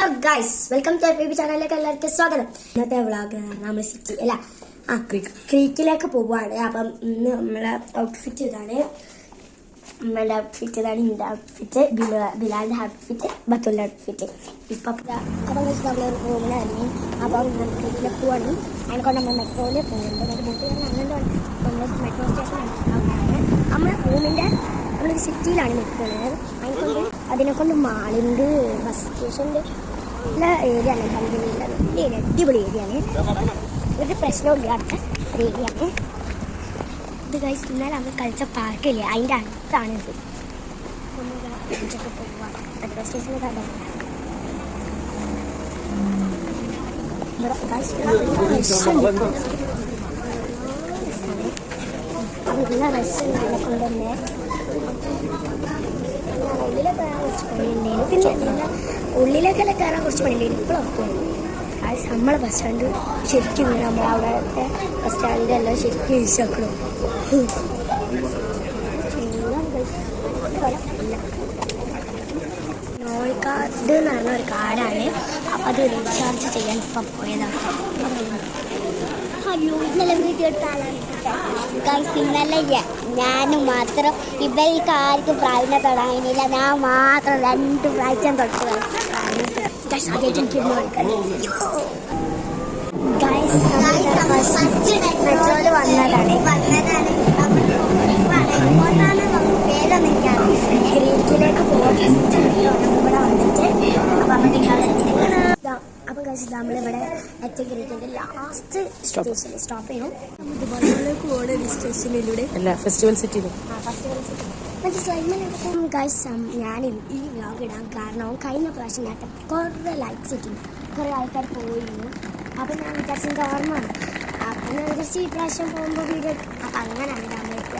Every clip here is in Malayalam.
Hello guys, welcome to FB ചാനലിലേക്ക് എല്ലാവർക്കും സ്വാഗതം. ഇന്നത്തെ വ്ളോഗ് നമ്മൾ സിറ്റി അല്ല ക്രീക്കിലേക്ക് പോവുകയാണ്. അപ്പം ഇന്ന് നമ്മളെ ഔട്ട്ഫിറ്റ് ഇതാണ്. നമ്മളുടെ ഔട്ട്ഫിറ്റ് ഇതാണ്. എൻ്റെ ഔട്ട്ഫിറ്റ്, ബിലാലിൻ്റെ ഔട്ട്ഫിറ്റ്, ബത്തുലിൻ്റെ ഔട്ട്ഫിറ്റ്. അപ്പം നമ്മൾ റൂമിലിറങ്ങി. അപ്പം ക്രീക്കിലേക്ക് പോവാണ്. അതിനെക്കൊണ്ട് നമ്മൾ മെട്രോയിൽ പോകുന്നുണ്ട്. എന്നിട്ട് ബോട്ട് കയറി അങ്ങനെ നമ്മൾ മെട്രോ സ്റ്റേഷൻ നമ്മുടെ റൂമിൻ്റെ നമ്മളൊരു സിറ്റിയിലാണ് നിൽക്കുന്നത്. അതിനെക്കൊണ്ട് മാളിൻ്റെ ബസ് സ്റ്റേഷൻ്റെ നല്ല ഏരിയ ആണ്. കമ്പനിയിലെ വലിയ അടിപൊളി ഏരിയ ആണ്. ഒരു പ്രശ്നമില്ല അടുത്ത ഒരു ഏരിയ ആണ് ഇത്. കഴിച്ച് ഇന്നലെ നമ്മൾ കളിച്ച പാർക്കില്ലേ, അതിൻ്റെ അടുത്താണിത്. പോവാം മെട്രോ സ്റ്റേഷനിൽ കണ്ടോ. നല്ല റഷ് കൊണ്ട് തന്നെ ഉള്ളിലൊക്കെ കയറാൻ കുറച്ച് പണിയുണ്ടായിരുന്നു. പിന്നെ ഉള്ളിലേക്കെല്ലാം കയറാൻ കുറച്ച് പണിയുണ്ടായിരുന്നു. ഇപ്പോഴൊക്കെ നമ്മളെ ബസ് സ്റ്റാൻഡ് ശരിക്കും നമ്മൾ അവിടുത്തെ ബസ് സ്റ്റാൻഡിൻ്റെ എല്ലാം ശരിക്കും ഇരിച്ചേക്കണം. നോൾക്കാട് എന്ന് പറഞ്ഞ ഒരു കാർഡാണ്. അപ്പം അത് റീചാർജ് ചെയ്യാൻ ഇപ്പം പോയതാണ്. ഇന്നലെ ഞാനും മാത്രം ഇവർക്ക് ആർക്കും പ്രാവീണ്യം തുടങ്ങിയില്ല. ഞാൻ മാത്രം 2 പ്രാവശ്യം തൊട്ട് മെട്രോയിൽ വന്നതാണ്. ഗ്രീക്കിലേക്ക് പോകാൻ ഇവിടെ വന്നിട്ട് അപ്പം കഴിച്ചിട്ട് നമ്മളിവിടെ എത്തി. ഗ്രീക്കിൻ്റെ ലാസ്റ്റ് സ്റ്റേഷനിൽ സ്റ്റോപ്പ് ചെയ്യും. ദുബായിലേക്ക് പോകുന്ന സ്റ്റേഷനിലൂടെ ഫെസ്റ്റിവൽ സിറ്റിയിൽ ഞാൻ ഈ വ്ലോഗ് ഇടാൻ കാരണം കഴിഞ്ഞ പ്രാവശ്യം ഞാൻ കുറേ ലൈക്സ് കിട്ടി, കുറേ ആൾക്കാർ പോയിരുന്നു. അപ്പം ഞാൻ വിചാരിച്ചു എനിക്ക് ഓർമ്മയാണ്. അപ്പം ഞാൻ വിചാരിച്ചു ഈ പ്രാവശ്യം പോകുമ്പോൾ വീഡിയോ. അപ്പം അങ്ങനെയാണ് നമ്മളിലേക്ക്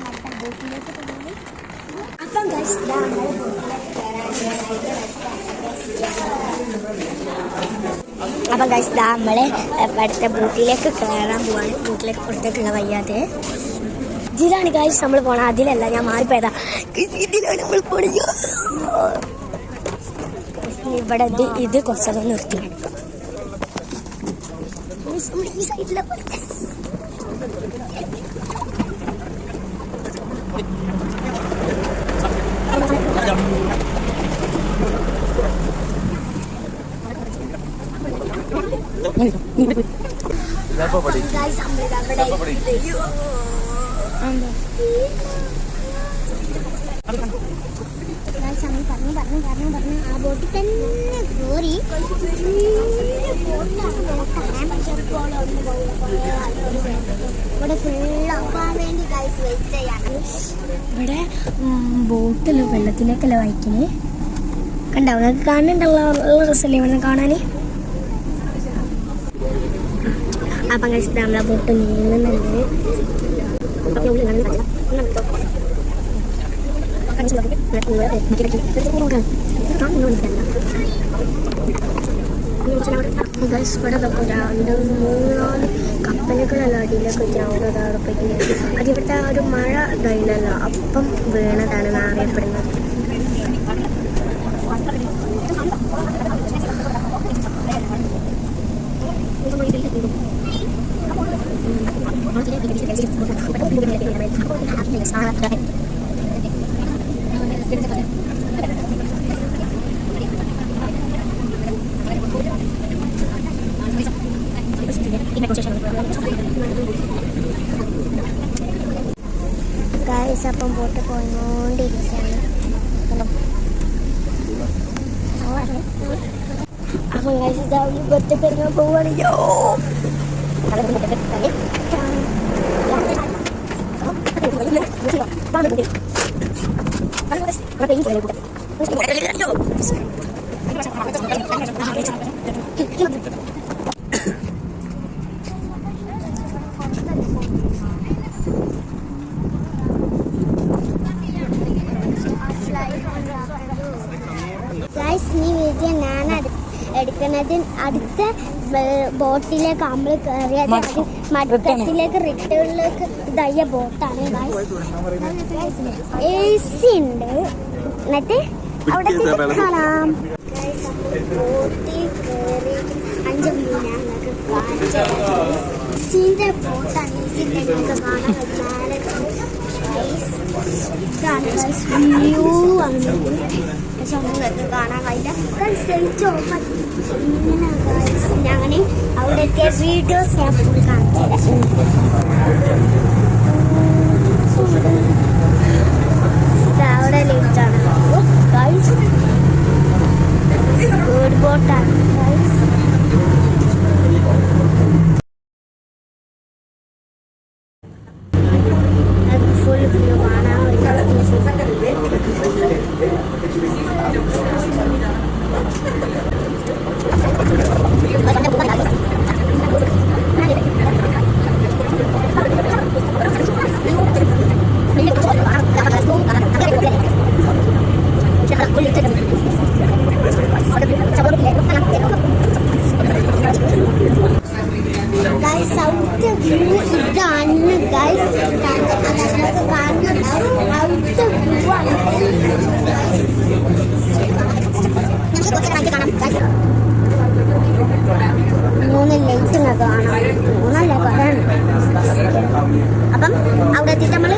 അടുത്ത ബോട്ടിലേക്ക് പോകുന്നത്. അപ്പം ഗൈസ് നമ്മൾ അടുത്ത ബോട്ടിലേക്ക് കയറാൻ പോവാണ്. ബോട്ടിലേക്ക് പുറത്തേക്കുള്ള വയ്യാതെ ഇതിലാണ് ഗൈസ് നമ്മൾ പോകണം. അതിലല്ല, ഞാൻ മാറിപ്പോയതാ. ഇതിലാണ് നമ്മൾ പോണത്. ഇവിടെ ഇത് കുറച്ചൊക്കെ നിർത്തി ഈ സൈഡിലെ പറഞ്ഞു ആ ബോട്ടിൽ തന്നെ കയറി. ഇവിടെ ഫുള്ളാക്കാൻ വേണ്ടി വെയിറ്റ് ചെയ്യാണ്. ഇവിടെ ബോട്ടല്ലോ വെള്ളത്തിലേക്കല്ല വായിക്കണേ. കണ്ടോ, നിങ്ങൾക്ക് കാണുന്നുണ്ടല്ലോ. നല്ല രസമല്ലേ ഇവിടെ കാണാൻ. അപ്പം കഴിച്ചിട്ട് നമ്മളെ ബോട്ട് നീങ്ങുന്നുണ്ട്. ഇവിടെ 2-3 കപ്പലുകളെല്ലാം അടിയിലൊക്കെ ഗ്രൗണ്ടതാറപ്പിക്കുന്നത്. അതിവിടുത്തെ ഒരു മഴ ഇതായില്ലല്ലോ, അപ്പം വീണതാണ് അറിയപ്പെടുന്നത്. ഗൈസ് അപ്പം ബോട്ട് പോയിക്കൊണ്ടിരിക്കുകയാണ്. അപ്പം ഗൈസ് ഇതാവുമ്പോൾ ബോട്ടൊക്കെ ഇറങ്ങാൻ പോവുകയാണെങ്കിലോ ഈ വീഡിയോ ഞാൻ എടുക്കുന്നത് അടുത്ത ബോട്ടിലേക്ക് നമ്മൾ കയറിയത് മടക്കത്തിലേക്ക് റിട്ടേണിലേക്ക് ഇതായ ബോട്ടാണ്. AC ഉണ്ട്. എന്നിട്ട് അവിടെ കാണാം. ഈസിന്റെ ബോട്ടാണ്. ഈസിന്റെ നിങ്ങൾക്ക് കാണാൻ വ്യൂ ആണ്. പക്ഷെ ഒന്നും നിങ്ങൾക്ക് കാണാൻ കഴിയില്ല. ഇങ്ങനെ അങ്ങനെ അവിടുത്തെ വീഡിയോസ് ഞാൻ ഫുൾ കാണിച്ചു അവിടെ ലിഫ്റ്റാണ് ഗൈസ്. ഗുഡ് ബോട്ടാണ് ഗൈസ്. ഫുൾ വ്യൂ കാണാൻ ഗൈസ്. ഔട്ട് വ്യൂ ഇതാണ് ഗൈസ്. ഔട്ട് വ്യൂ ആണ്. മൂന്ന് ലൈറ്റ് കാണാം. മൂന്നല്ല കുറേ. അപ്പം അവിടെ എത്തിയിട്ട് നമ്മൾ